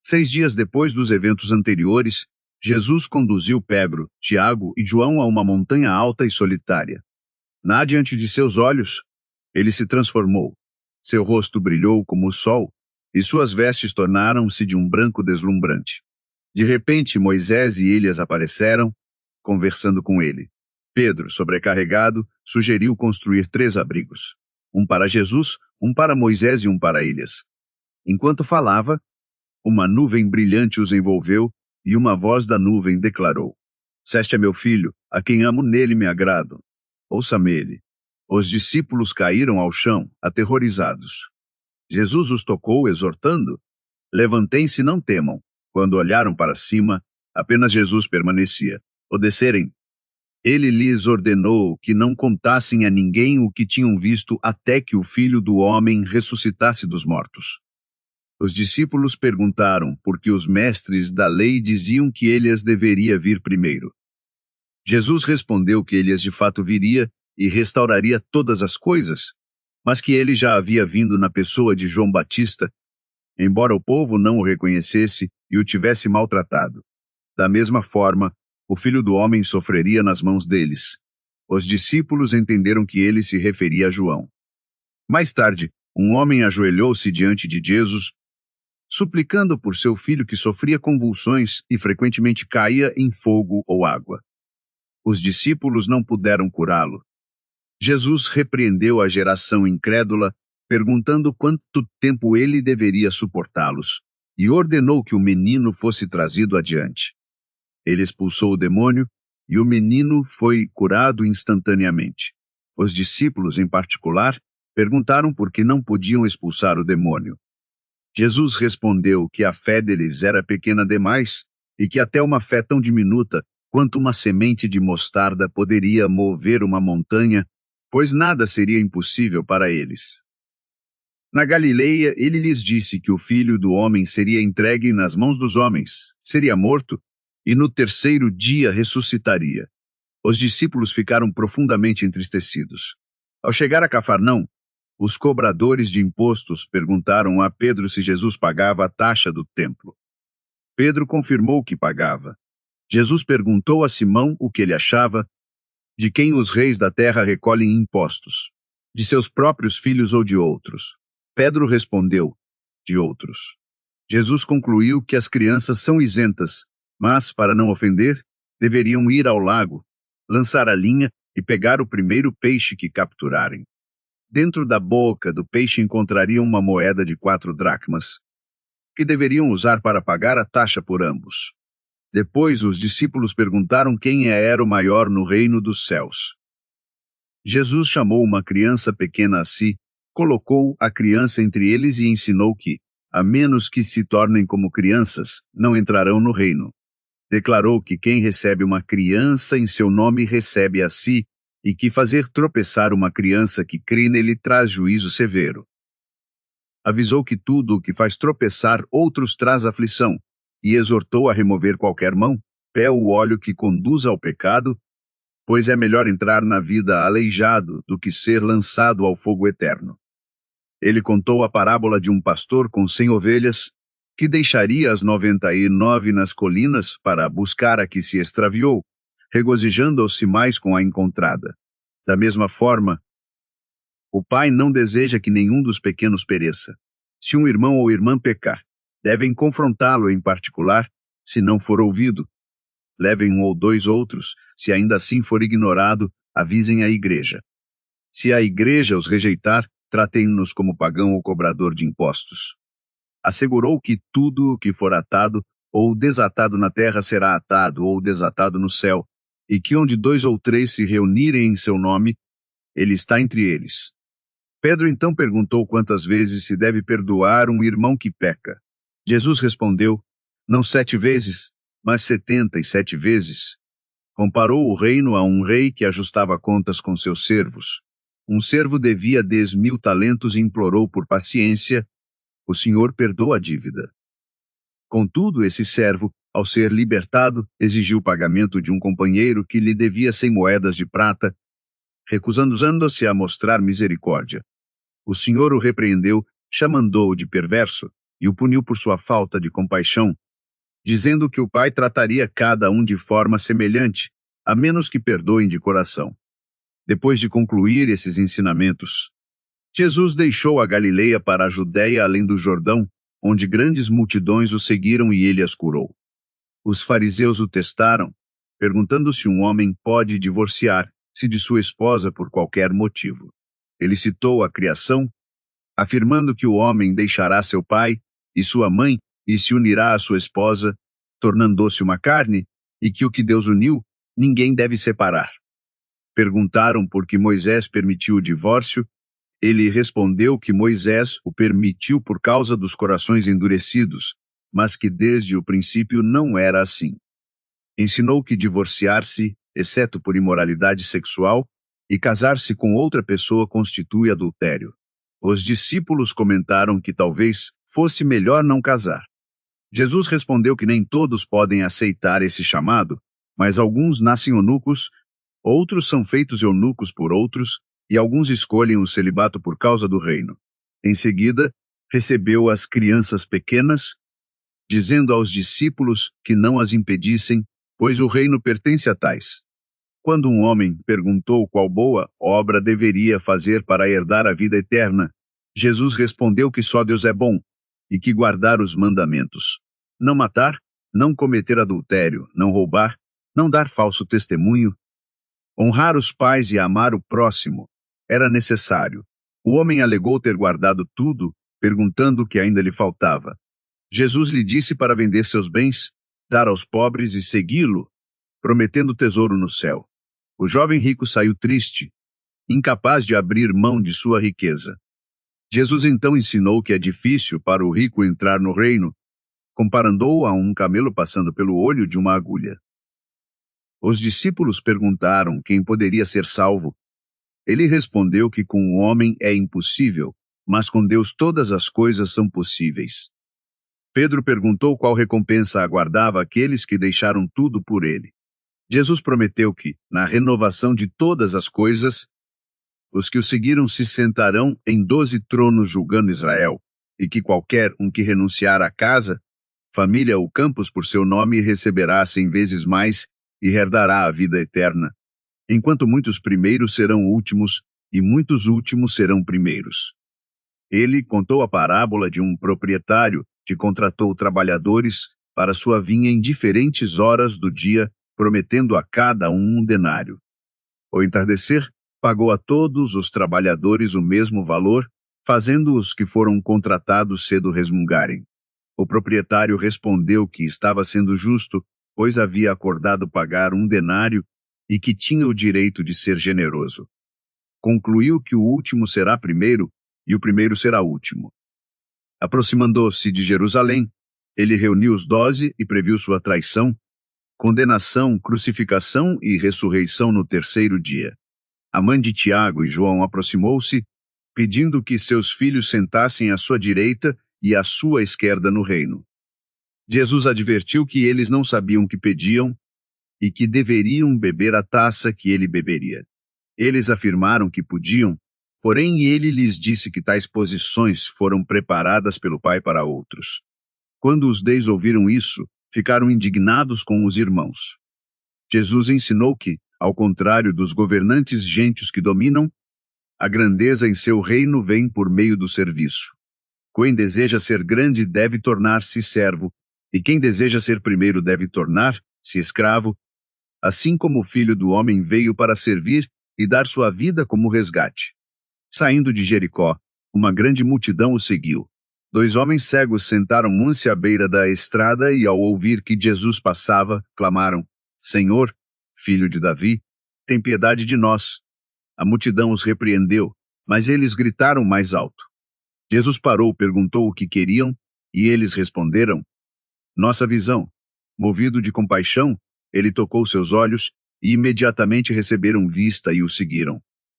6 dias depois dos eventos anteriores, Jesus conduziu Pedro, Tiago e João a uma montanha alta e solitária. Na diante de seus olhos, ele se transformou. Seu rosto brilhou como o sol, e suas vestes tornaram-se de um branco deslumbrante. De repente, Moisés e Elias apareceram, conversando com ele. Pedro, sobrecarregado, sugeriu construir 3 abrigos. Um para Jesus, um para Moisés e um para Elias. Enquanto falava, uma nuvem brilhante os envolveu, e uma voz da nuvem declarou: Este é meu filho, a quem amo, nele me agrado. Ouça-me ele. Os discípulos caíram ao chão, aterrorizados. Jesus os tocou, exortando: Levantem-se e não temam. Quando olharam para cima, apenas Jesus permanecia. Ao descerem, ele lhes ordenou que não contassem a ninguém o que tinham visto até que o Filho do Homem ressuscitasse dos mortos. Os discípulos perguntaram por que os mestres da lei diziam que Elias deveria vir primeiro. Jesus respondeu que Elias de fato viria e restauraria todas as coisas, mas que ele já havia vindo na pessoa de João Batista, embora o povo não o reconhecesse e o tivesse maltratado. Da mesma forma, o Filho do Homem sofreria nas mãos deles. Os discípulos entenderam que ele se referia a João. Mais tarde, um homem ajoelhou-se diante de Jesus, suplicando por seu filho que sofria convulsões e frequentemente caía em fogo ou água. Os discípulos não puderam curá-lo. Jesus repreendeu a geração incrédula, perguntando quanto tempo ele deveria suportá-los, e ordenou que o menino fosse trazido adiante. Ele expulsou o demônio, e o menino foi curado instantaneamente. Os discípulos, em particular, perguntaram por que não podiam expulsar o demônio. Jesus respondeu que a fé deles era pequena demais e que até uma fé tão diminuta quanto uma semente de mostarda poderia mover uma montanha, pois nada seria impossível para eles. Na Galileia, ele lhes disse que o Filho do Homem seria entregue nas mãos dos homens, seria morto e no 3º dia ressuscitaria. Os discípulos ficaram profundamente entristecidos. Ao chegar a Cafarnaum, os cobradores de impostos perguntaram a Pedro se Jesus pagava a taxa do templo. Pedro confirmou que pagava. Jesus perguntou a Simão o que ele achava: de quem os reis da terra recolhem impostos? De seus próprios filhos ou de outros? Pedro respondeu: de outros. Jesus concluiu que as crianças são isentas, mas, para não ofender, deveriam ir ao lago, lançar a linha e pegar o primeiro peixe que capturarem. Dentro da boca do peixe encontrariam uma moeda de 4 dracmas, que deveriam usar para pagar a taxa por ambos. Depois os discípulos perguntaram quem era o maior no reino dos céus. Jesus chamou uma criança pequena a si, colocou a criança entre eles e ensinou que, a menos que se tornem como crianças, não entrarão no reino. Declarou que quem recebe uma criança em seu nome recebe a si, e que fazer tropeçar uma criança que crê nele traz juízo severo. Avisou que tudo o que faz tropeçar outros traz aflição, e exortou a remover qualquer mão, pé ou olho que conduza ao pecado, pois é melhor entrar na vida aleijado do que ser lançado ao fogo eterno. Ele contou a parábola de um pastor com 100 ovelhas, que deixaria as 99 nas colinas para buscar a que se extraviou, regozijando-se mais com a encontrada. Da mesma forma, o Pai não deseja que nenhum dos pequenos pereça. Se um irmão ou irmã pecar, devem confrontá-lo em particular, se não for ouvido. Levem 1 ou 2 outros, se ainda assim for ignorado, avisem a igreja. Se a igreja os rejeitar, tratem-nos como pagão ou cobrador de impostos. Assegurou que tudo o que for atado ou desatado na terra será atado ou desatado no céu, e que onde 2 ou 3 se reunirem em seu nome, ele está entre eles. Pedro então perguntou quantas vezes se deve perdoar um irmão que peca. Jesus respondeu: não 7 vezes, mas 77 vezes. Comparou o reino a um rei que ajustava contas com seus servos. Um servo devia 10.000 talentos e implorou por paciência. O Senhor perdoa a dívida. Contudo, esse servo, ao ser libertado, exigiu o pagamento de um companheiro que lhe devia 100 moedas de prata, recusando-se a mostrar misericórdia. O Senhor o repreendeu, chamando-o de perverso, e o puniu por sua falta de compaixão, dizendo que o pai trataria cada um de forma semelhante, a menos que perdoem de coração. Depois de concluir esses ensinamentos, Jesus deixou a Galileia para a Judéia além do Jordão, onde grandes multidões o seguiram e ele as curou. Os fariseus o testaram, perguntando se um homem pode divorciar-se de sua esposa por qualquer motivo. Ele citou a criação, afirmando que o homem deixará seu pai e sua mãe e se unirá à sua esposa, tornando-se uma carne, e que o que Deus uniu, ninguém deve separar. Perguntaram por que Moisés permitiu o divórcio. Ele respondeu que Moisés o permitiu por causa dos corações endurecidos, mas que desde o princípio não era assim. Ensinou que divorciar-se, exceto por imoralidade sexual, e casar-se com outra pessoa constitui adultério. Os discípulos comentaram que talvez fosse melhor não casar. Jesus respondeu que nem todos podem aceitar esse chamado, mas alguns nascem eunucos, outros são feitos eunucos por outros, e alguns escolhem o celibato por causa do reino. Em seguida, recebeu as crianças pequenas, dizendo aos discípulos que não as impedissem, pois o reino pertence a tais. Quando um homem perguntou qual boa obra deveria fazer para herdar a vida eterna, Jesus respondeu que só Deus é bom, e que guardar os mandamentos: não matar, não cometer adultério, não roubar, não dar falso testemunho, honrar os pais e amar o próximo, era necessário. O homem alegou ter guardado tudo, perguntando o que ainda lhe faltava. Jesus lhe disse para vender seus bens, dar aos pobres e segui-lo, prometendo tesouro no céu. O jovem rico saiu triste, incapaz de abrir mão de sua riqueza. Jesus então ensinou que é difícil para o rico entrar no reino, comparando-o a um camelo passando pelo olho de uma agulha. Os discípulos perguntaram quem poderia ser salvo. Ele respondeu que com o homem é impossível, mas com Deus todas as coisas são possíveis. Pedro perguntou qual recompensa aguardava aqueles que deixaram tudo por ele. Jesus prometeu que, na renovação de todas as coisas, os que o seguiram se sentarão em 12 tronos julgando Israel, e que qualquer um que renunciar à casa, família ou campos por seu nome receberá 100 vezes mais e herdará a vida eterna, enquanto muitos primeiros serão últimos e muitos últimos serão primeiros. Ele contou a parábola de um proprietário que contratou trabalhadores para sua vinha em diferentes horas do dia, prometendo a cada um denário. Ao entardecer, pagou a todos os trabalhadores o mesmo valor, fazendo os que foram contratados cedo resmungarem. O proprietário respondeu que estava sendo justo, pois havia acordado pagar um denário e que tinha o direito de ser generoso. Concluiu que o último será primeiro e o primeiro será último. Aproximando-se de Jerusalém, ele reuniu os 12 e previu sua traição, condenação, crucificação e ressurreição no terceiro dia. A mãe de Tiago e João aproximou-se, pedindo que seus filhos sentassem à sua direita e à sua esquerda no reino. Jesus advertiu que eles não sabiam o que pediam e que deveriam beber a taça que ele beberia. Eles afirmaram que podiam, porém ele lhes disse que tais posições foram preparadas pelo Pai para outros. Quando os 10 ouviram isso, ficaram indignados com os irmãos. Jesus ensinou que, ao contrário dos governantes gentios que dominam, a grandeza em seu reino vem por meio do serviço. Quem deseja ser grande deve tornar-se servo, e quem deseja ser primeiro deve tornar-se escravo, assim como o Filho do Homem veio para servir e dar sua vida como resgate. Saindo de Jericó, uma grande multidão o seguiu. 2 homens cegos sentaram-se à beira da estrada e, ao ouvir que Jesus passava, clamaram: Senhor, filho de Davi, tem piedade de nós. A multidão os repreendeu, mas eles gritaram mais alto. Jesus parou, perguntou o que queriam, e eles responderam: Nossa visão. Movido de compaixão, ele tocou seus olhos, e imediatamente receberam vista e o seguiram.